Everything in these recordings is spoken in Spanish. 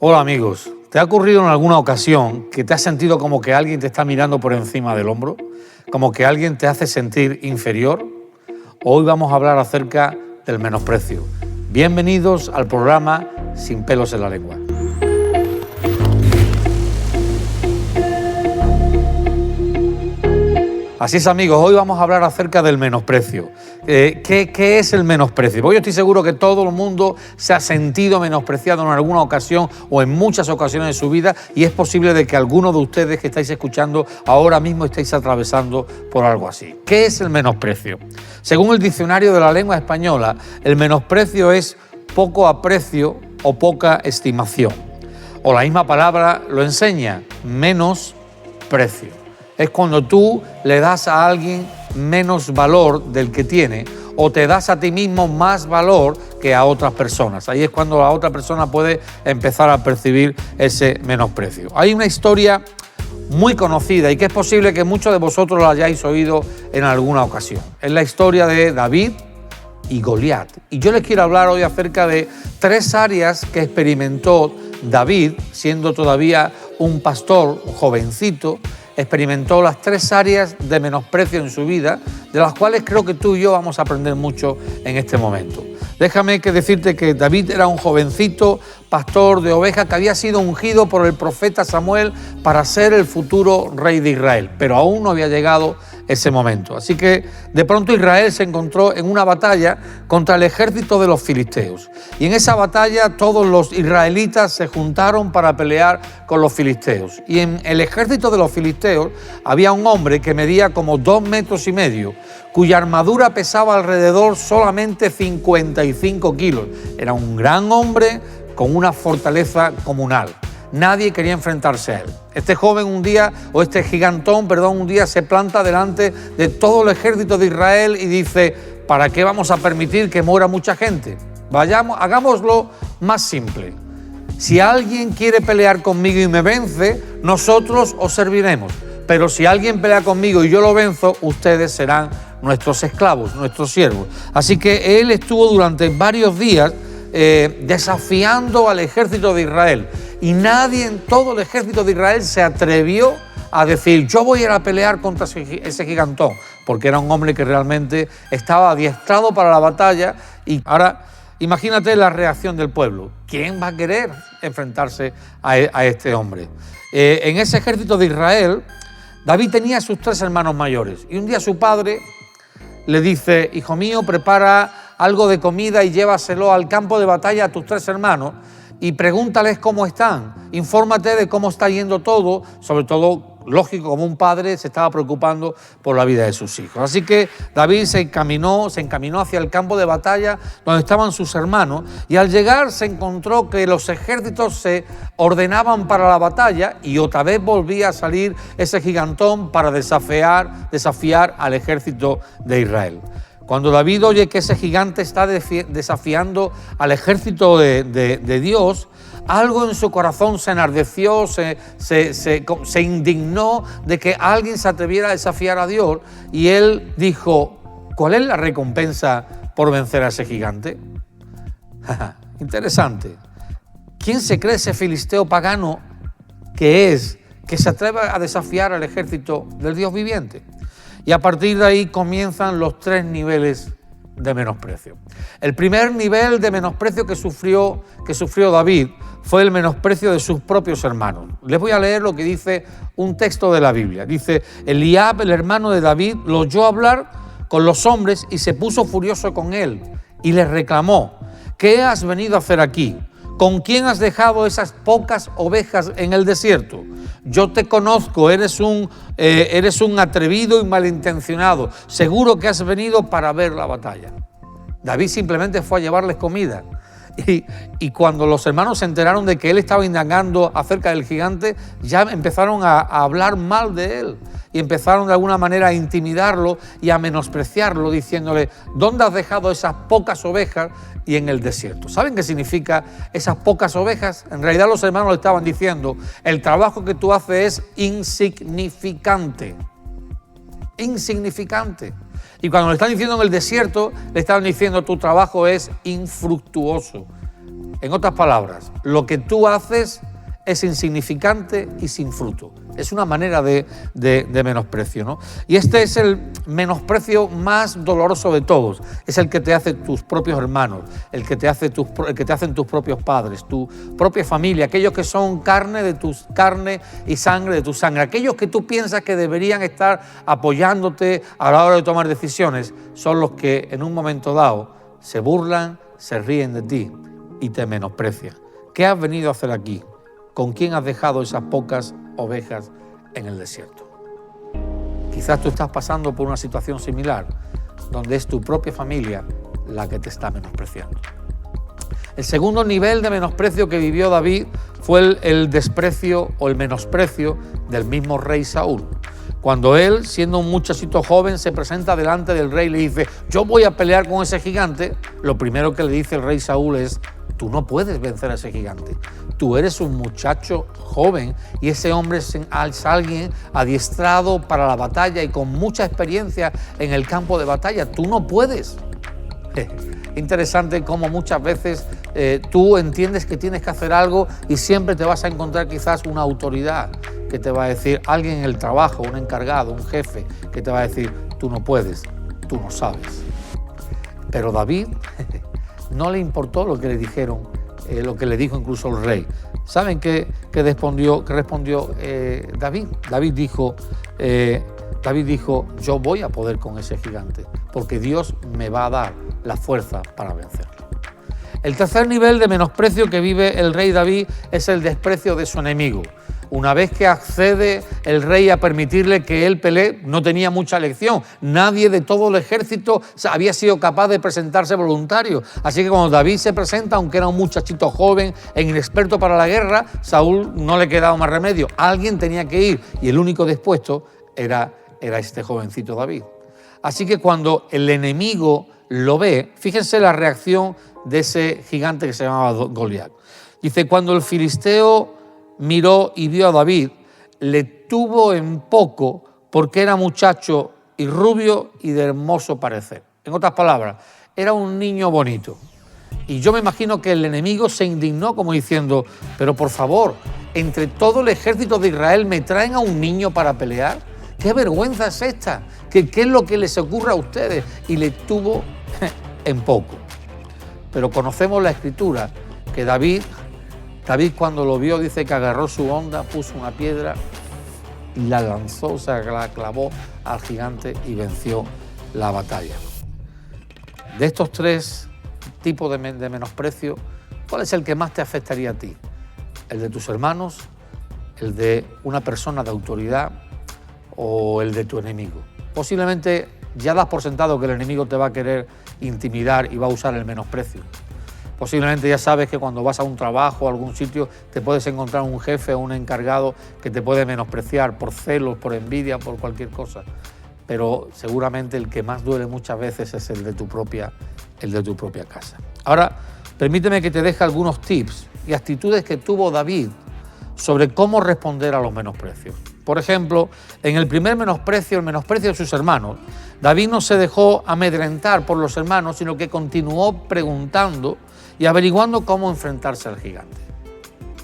Hola amigos, ¿te ha ocurrido en alguna ocasión que te has sentido como que alguien te está mirando por encima del hombro? ¿Como que alguien te hace sentir inferior? Hoy vamos a hablar acerca del menosprecio. Bienvenidos al programa Sin pelos en la lengua. Así es amigos, hoy vamos a hablar acerca del menosprecio. ¿Qué es el menosprecio? Pues yo estoy seguro que todo el mundo se ha sentido menospreciado en alguna ocasión o en muchas ocasiones de su vida, y es posible de que algunos de ustedes que estáis escuchando ahora mismo estéis atravesando por algo así. ¿Qué es el menosprecio? Según el diccionario de la lengua española, el menosprecio es poco aprecio o poca estimación. O la misma palabra lo enseña, menosprecio. Es cuando tú le das a alguien menos valor del que tiene o te das a ti mismo más valor que a otras personas. Ahí es cuando la otra persona puede empezar a percibir ese menosprecio. Hay una historia muy conocida y que es posible que muchos de vosotros la hayáis oído en alguna ocasión. Es la historia de David y Goliat. Y yo les quiero hablar hoy acerca de 3 áreas que experimentó David, siendo todavía un pastor jovencito. Experimentó las 3 áreas de menosprecio en su vida, de las cuales creo que tú y yo vamos a aprender mucho en este momento. Déjame decirte que David era un jovencito pastor de ovejas que había sido ungido por el profeta Samuel para ser el futuro rey de Israel, pero aún no había llegado ese momento. Así que de pronto Israel se encontró en una batalla contra el ejército de los filisteos. Y en esa batalla todos los israelitas se juntaron para pelear con los filisteos. Y en el ejército de los filisteos había un hombre que medía como 2,5 metros, cuya armadura pesaba alrededor solamente 55 kilos. Era un gran hombre con una fortaleza comunal. Nadie quería enfrentarse a él. Este joven un día se planta delante de todo el ejército de Israel y dice: ¿para qué vamos a permitir que muera mucha gente? Hagámoslo más simple. Si alguien quiere pelear conmigo y me vence, nosotros os serviremos. Pero si alguien pelea conmigo y yo lo venzo, ustedes serán nuestros esclavos, nuestros siervos. Así que él estuvo durante varios días desafiando al ejército de Israel. Y nadie en todo el ejército de Israel se atrevió a decir: yo voy a ir a pelear contra ese gigantón, porque era un hombre que realmente estaba adiestrado para la batalla. Y ahora imagínate la reacción del pueblo. ¿Quién va a querer enfrentarse a este hombre? En ese ejército de Israel, David tenía a sus 3 hermanos mayores, y un día su padre le dice: hijo mío, prepara algo de comida y llévaselo al campo de batalla a tus 3 hermanos y pregúntales cómo están, infórmate de cómo está yendo todo, sobre todo, lógico, como un padre se estaba preocupando por la vida de sus hijos. Así que David se encaminó hacia el campo de batalla donde estaban sus hermanos, y al llegar se encontró que los ejércitos se ordenaban para la batalla y otra vez volvía a salir ese gigantón para desafiar al ejército de Israel. Cuando David oye que ese gigante está desafiando al ejército de Dios, algo en su corazón se enardeció, se indignó de que alguien se atreviera a desafiar a Dios, y él dijo: ¿cuál es la recompensa por vencer a ese gigante? Interesante. ¿Quién se cree ese filisteo pagano que se atreve a desafiar al ejército del Dios viviente? Y a partir de ahí comienzan los 3 niveles de menosprecio. El primer nivel de menosprecio que sufrió David fue el menosprecio de sus propios hermanos. Les voy a leer lo que dice un texto de la Biblia. Dice: Eliab, el hermano de David, lo oyó hablar con los hombres y se puso furioso con él y les reclamó: ¿qué has venido a hacer aquí? ¿Con quién has dejado esas pocas ovejas en el desierto? Yo te conozco, eres un atrevido y malintencionado. Seguro que has venido para ver la batalla. David simplemente fue a llevarles comida. Y cuando los hermanos se enteraron de que él estaba indagando acerca del gigante, ya empezaron a hablar mal de él. Y empezaron de alguna manera a intimidarlo y a menospreciarlo, diciéndole: ¿dónde has dejado esas pocas ovejas y en el desierto? ¿Saben qué significa esas pocas ovejas? En realidad los hermanos le estaban diciendo: el trabajo que tú haces es insignificante. Insignificante. Y cuando le están diciendo en el desierto, le estaban diciendo: tu trabajo es infructuoso. En otras palabras, lo que tú haces es insignificante y sin fruto. Es una manera de menosprecio, ¿no? Y este es el menosprecio más doloroso de todos. Es el que te hacen tus propios hermanos, el que te hacen tus propios padres, tu propia familia, aquellos que son carne y sangre de tu sangre, aquellos que tú piensas que deberían estar apoyándote a la hora de tomar decisiones, son los que en un momento dado se burlan, se ríen de ti y te menosprecian. ¿Qué has venido a hacer aquí? ¿Con quién has dejado esas pocas ovejas en el desierto? Quizás tú estás pasando por una situación similar, donde es tu propia familia la que te está menospreciando. El segundo nivel de menosprecio que vivió David fue el desprecio o el menosprecio del mismo rey Saúl. Cuando él, siendo un muchachito joven, se presenta delante del rey y le dice: yo voy a pelear con ese gigante, lo primero que le dice el rey Saúl es: tú no puedes vencer a ese gigante. Tú eres un muchacho joven y ese hombre es alguien adiestrado para la batalla y con mucha experiencia en el campo de batalla. Tú no puedes. Interesante cómo muchas veces tú entiendes que tienes que hacer algo y siempre te vas a encontrar quizás una autoridad que te va a decir, alguien en el trabajo, un encargado, un jefe, que te va a decir: tú no puedes, tú no sabes. Pero David no le importó lo que le dijeron, lo que le dijo incluso el rey. ¿Saben qué respondió David? David dijo, yo voy a poder con ese gigante, porque Dios me va a dar la fuerza para vencerlo. El tercer nivel de menosprecio que vive el rey David es el desprecio de su enemigo. Una vez que accede el rey a permitirle que él pelee, no tenía mucha elección. Nadie de todo el ejército había sido capaz de presentarse voluntario. Así que cuando David se presenta, aunque era un muchachito joven e inexperto para la guerra, Saúl no le quedaba más remedio. Alguien tenía que ir y el único dispuesto era este jovencito David. Así que cuando el enemigo lo ve, fíjense la reacción de ese gigante que se llamaba Goliat. Dice: cuando el filisteo miró y vio a David, le tuvo en poco porque era muchacho y rubio y de hermoso parecer. En otras palabras, era un niño bonito. Y yo me imagino que el enemigo se indignó como diciendo: pero por favor, entre todo el ejército de Israel me traen a un niño para pelear. ¿Qué vergüenza es esta? ¿Qué es lo que les ocurre a ustedes? Y le tuvo en poco. Pero conocemos la escritura, que David cuando lo vio dice que agarró su honda, puso una piedra y la lanzó, o sea, la clavó al gigante y venció la batalla. De estos tres tipos de menosprecio, ¿cuál es el que más te afectaría a ti? ¿El de tus hermanos, el de una persona de autoridad o el de tu enemigo? Posiblemente ya das por sentado que el enemigo te va a querer intimidar y va a usar el menosprecio. Posiblemente ya sabes que cuando vas a un trabajo o a algún sitio te puedes encontrar un jefe o un encargado que te puede menospreciar por celos, por envidia, por cualquier cosa. Pero seguramente el que más duele muchas veces es el de tu propia casa. Ahora, permíteme que te deje algunos tips y actitudes que tuvo David sobre cómo responder a los menosprecios. Por ejemplo, en el primer menosprecio, el menosprecio de sus hermanos, David no se dejó amedrentar por los hermanos, sino que continuó preguntando y averiguando cómo enfrentarse al gigante.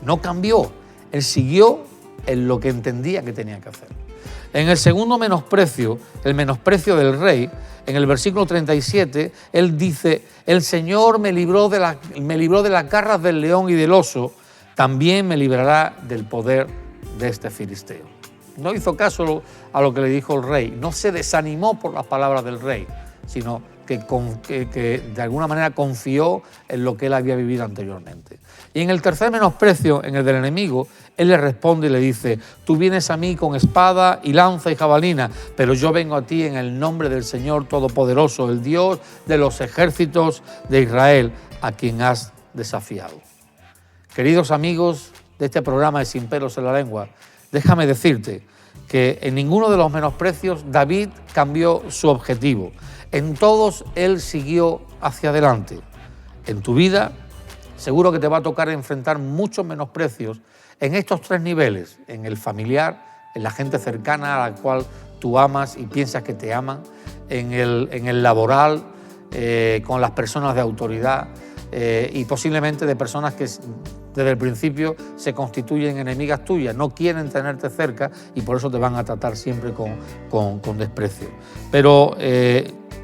No cambió, él siguió en lo que entendía que tenía que hacer. En el segundo menosprecio, el menosprecio del rey, en el versículo 37, él dice: el Señor me libró de las garras del león y del oso, también me librará del poder de este filisteo. No hizo caso a lo que le dijo el rey, no se desanimó por las palabras del rey, sino que de alguna manera confió en lo que él había vivido anteriormente. Y en el tercer menosprecio, en el del enemigo, él le responde y le dice: tú vienes a mí con espada y lanza y jabalina, pero yo vengo a ti en el nombre del Señor Todopoderoso, el Dios de los ejércitos de Israel, a quien has desafiado. Queridos amigos de este programa de Sin Pelos en la Lengua, déjame decirte que en ninguno de los menosprecios David cambió su objetivo. En todos él siguió hacia adelante. En tu vida seguro que te va a tocar enfrentar muchos menosprecios en estos tres niveles: en el familiar, en la gente cercana a la cual tú amas y piensas que te aman, en el laboral, con las personas de autoridad, y posiblemente de personas que desde el principio se constituyen enemigas tuyas, no quieren tenerte cerca y por eso te van a tratar siempre con desprecio. Pero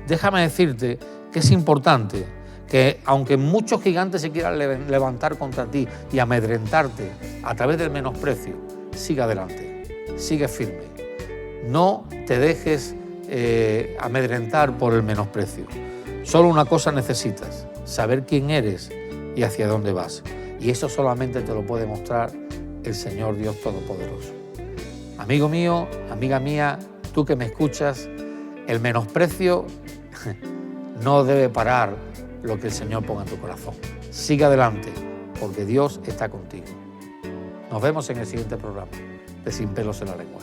déjame decirte que es importante que aunque muchos gigantes se quieran levantar contra ti y amedrentarte a través del menosprecio, sigue adelante, sigue firme. No te dejes amedrentar por el menosprecio. Solo una cosa necesitas, saber quién eres y hacia dónde vas. Y eso solamente te lo puede mostrar el Señor Dios Todopoderoso. Amigo mío, amiga mía, tú que me escuchas, el menosprecio no debe parar lo que el Señor ponga en tu corazón. Sigue adelante, porque Dios está contigo. Nos vemos en el siguiente programa de Sin Pelos en la Lengua.